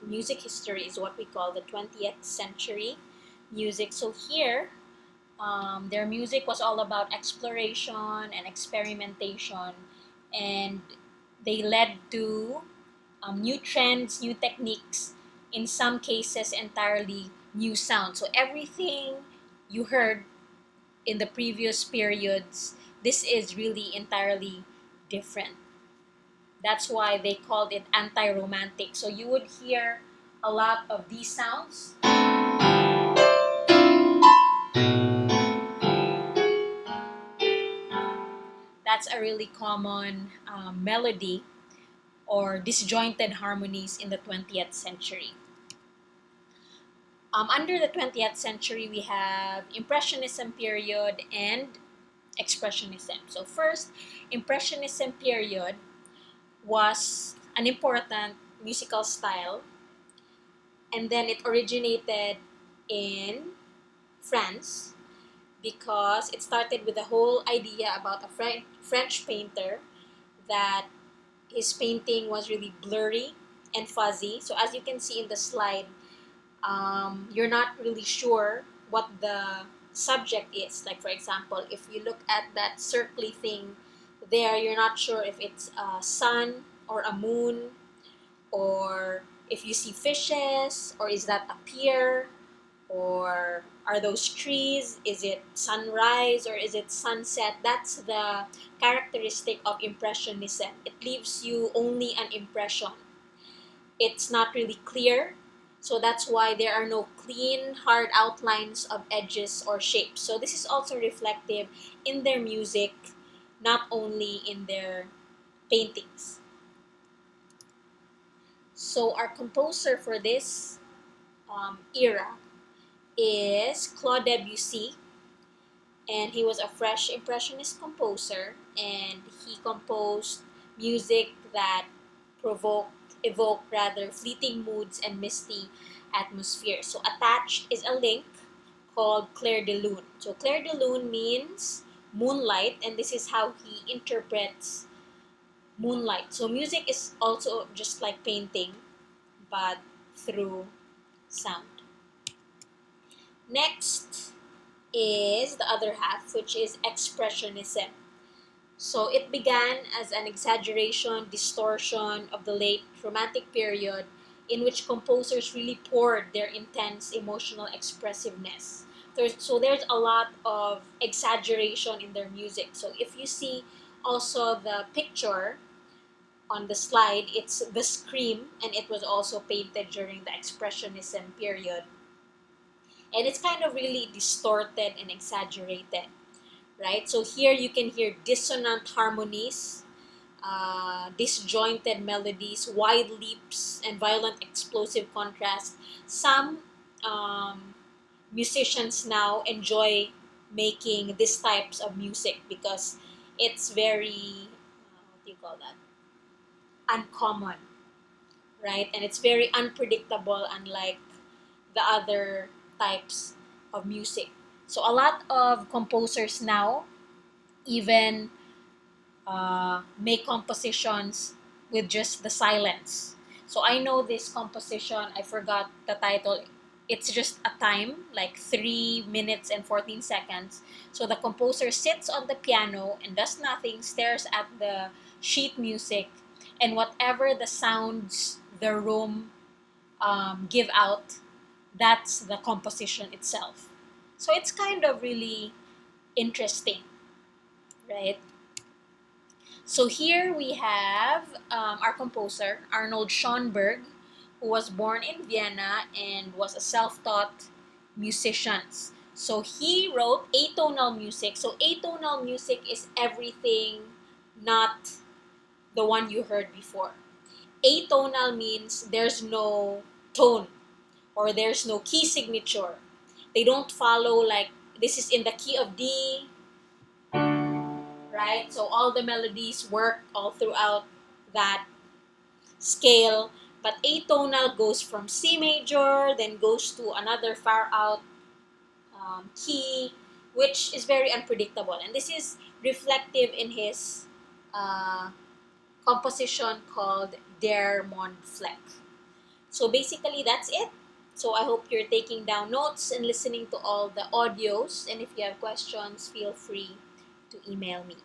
music history is what we call the 20th century music. So here, their music was all about exploration and experimentation, and they led to new trends, new techniques, in some cases, entirely new sounds. So everything you heard in the previous periods, this is really entirely different. That's why they called it anti-romantic. So you would hear a lot of these sounds. That's a really common melody or disjointed harmonies in the 20th century. Under the 20th century, we have Impressionism period and Expressionism. So first, Impressionism period was an important musical style, and then it originated in France because it started with the whole idea about a French painter that his painting was really blurry and fuzzy. So as you can see in the slide, you're not really sure what the subject is. Like for example, if you look at that circly thing there, you're not sure if it's a sun or a moon, or if you see fishes, or is that a pier, or are those trees, is it sunrise or is it sunset. That's the characteristic of Impressionism. It leaves you only an impression. It's not really clear, so that's why there are no clean hard outlines of edges or shapes. So this is also reflective in their music, not only in their paintings. So our composer for this era is Claude Debussy, and he was a fresh impressionist composer, and he composed music that evoked rather fleeting moods and misty atmosphere. So attached is a link called Clair de Lune. So Clair de Lune means moonlight, and this is how he interprets moonlight. So music is also just like painting, but through sound. Next is the other half, which is Expressionism. So it began as an exaggeration, distortion of the late Romantic period in which composers really poured their intense emotional expressiveness. There's a lot of exaggeration in their music. So if you see also the picture on the slide, it's the Scream, and it was also painted during the Expressionism period. And it's kind of really distorted and exaggerated, right? So here you can hear dissonant harmonies, disjointed melodies, wide leaps, and violent explosive contrast. Some musicians now enjoy making these types of music because it's very, what do you call that? Uncommon, right? And it's very unpredictable, unlike the other types of music. So a lot of composers now even make compositions with just the silence. So I know this composition, I forgot the title. It's just a time, like 3 minutes and 14 seconds. So the composer sits on the piano and does nothing, stares at the sheet music, and whatever the sounds the room give out, that's the composition itself. So it's kind of really interesting, right? So here we have our composer, Arnold Schoenberg, who was born in Vienna and was a self-taught musician. So he wrote atonal music. So atonal music is everything not the one you heard before. Atonal means there's no tone or there's no key signature. They don't follow like this is in the key of D, right? So all the melodies work all throughout that scale. But atonal goes from C major, then goes to another far out key, which is very unpredictable. And this is reflective in his uh, composition called Der Mondfleck. So basically, that's it. So I hope you're taking down notes and listening to all the audios. And if you have questions, feel free to email me.